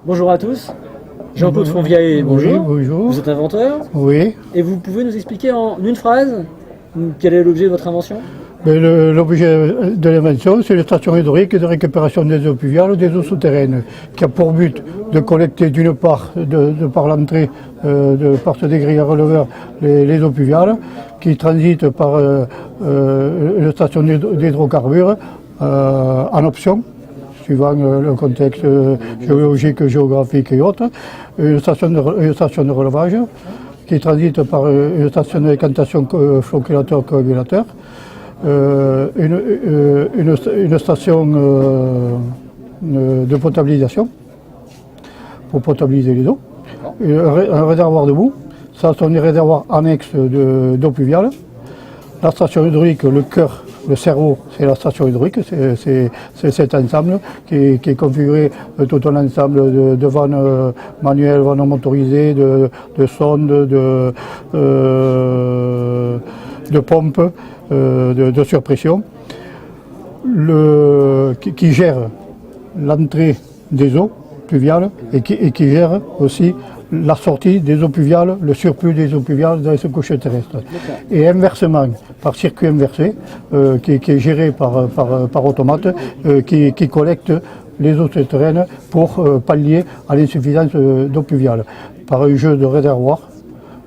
Bonjour à tous. Jean-Claude Fonvieille, bonjour. Oui, bonjour. Vous êtes inventeur Oui. et vous pouvez nous expliquer en une phrase quel est l'objet de votre invention? L'objet de l'invention, c'est une station hydraulique de récupération des eaux pluviales, des eaux souterraines, qui a pour but de collecter d'une part, de par l'entrée de part des grilles à releveurs, les eaux pluviales, qui transitent par une station d'hydrocarbures en option, suivant le contexte géologique, géographique et autres, une station de relevage, qui transite par une station de décantation flocculateur-coagulateur, une station de potabilisation pour potabiliser les eaux, un réservoir de boue, ça sont des réservoirs annexes d'eau pluviale. La station hydraulique, le cœur, le cerveau, c'est la station hydraulique, c'est cet ensemble qui est configuré tout un ensemble de vannes manuelles, vannes motorisées, de sondes, de pompes, de surpression, qui gère l'entrée des eaux pluviales et qui gère aussi la sortie des eaux pluviales, le surplus des eaux pluviales dans les couches terrestres. Et inversement, par circuit inversé, qui est géré par automate, qui collecte les eaux souterraines pour pallier à l'insuffisance d'eau pluviale, par un jeu de réservoirs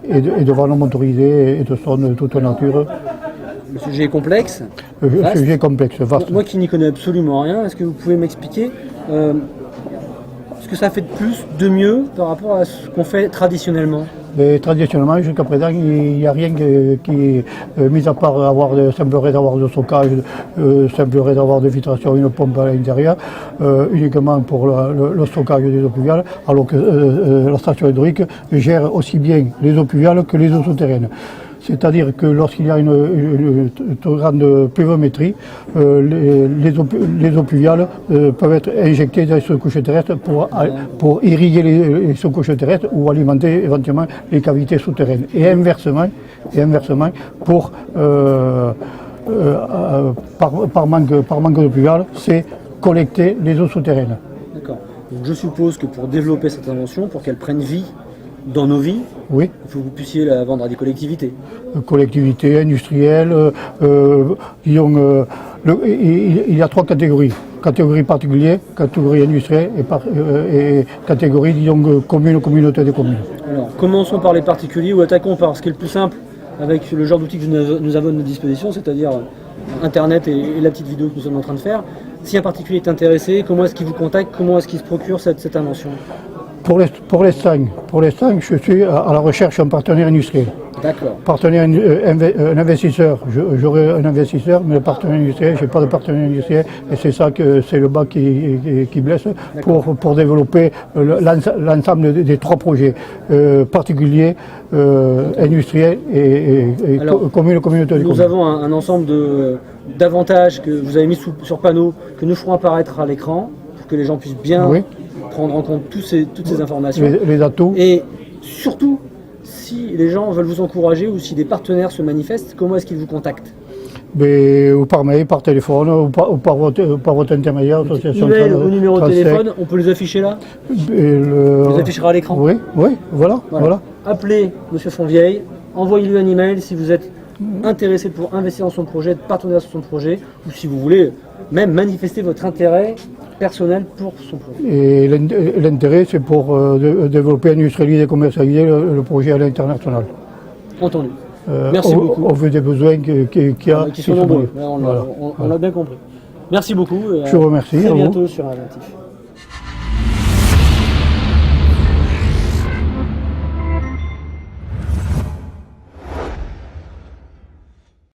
et de vannes motorisées et de sondes de toute nature. Le sujet est complexe. Le sujet est complexe, vaste. Moi qui n'y connais absolument rien, est-ce que vous pouvez m'expliquer ce que ça fait de plus, de mieux par rapport à ce qu'on fait traditionnellement? Mais traditionnellement, jusqu'à présent, il n'y a rien qui, mis à part avoir de simples réservoirs de stockage, simples réservoirs de filtration, une pompe à l'intérieur, uniquement pour le stockage des eaux pluviales, alors que la station hydraulique gère aussi bien les eaux pluviales que les eaux souterraines. C'est-à-dire que lorsqu'il y a une trop grande pluviométrie, les eaux pluviales peuvent être injectées dans les sous-couches terrestres pour irriguer les sous-couches terrestres ou alimenter éventuellement les cavités souterraines. Et inversement pour, par manque d'eau pluviale, c'est collecter les eaux souterraines. D'accord. Donc je suppose que pour développer cette invention, pour qu'elle prenne vie dans nos vies, oui. Il faut que vous puissiez la vendre à des collectivités. Collectivités, industrielles, il y a trois catégories. Catégorie particulière, catégorie industrielle et catégorie, disons, commune, communauté de communes. Alors, commençons par les particuliers ou attaquons par ce qui est le plus simple avec le genre d'outils que nous avons à notre disposition, c'est-à-dire Internet et la petite vidéo que nous sommes en train de faire. Si un particulier est intéressé, comment est-ce qu'il vous contacte, comment est-ce qu'il se procure cette invention? Pour l'instant, je suis à la recherche d'un partenaire industriel. D'accord. Partenaire, un investisseur, j'aurai un investisseur, mais le partenaire industriel, je n'ai pas de partenaire industriel, et c'est ça que c'est le bas qui blesse pour développer l'ensemble des trois projets particuliers, industriels et communautaires. Nous avons un ensemble d'avantages que vous avez mis sur panneau, que nous ferons apparaître à l'écran, pour que les gens puissent bien prendre en compte toutes ces informations. Les atouts. Et surtout, si les gens veulent vous encourager ou si des partenaires se manifestent, comment est-ce qu'ils vous contactent? Ou par mail, par téléphone, ou par votre intermédiaire, association. Email ou numéro de téléphone, on peut les afficher là? On les affichera à l'écran. Oui, voilà. Appelez M. Fonvieille, envoyez-lui un email si vous êtes intéressé pour investir dans son projet, être partenaire sur son projet, ou si vous voulez même manifester votre intérêt personnel pour son projet. Et l'intérêt, c'est pour développer, industrialiser et commercialiser le projet à l'international. Entendu. Merci beaucoup. Au vu des besoins qu'il y a. Qui sont nombreux. On l'a bien compris. Merci beaucoup. Je vous remercie. À très bientôt sur Inventif.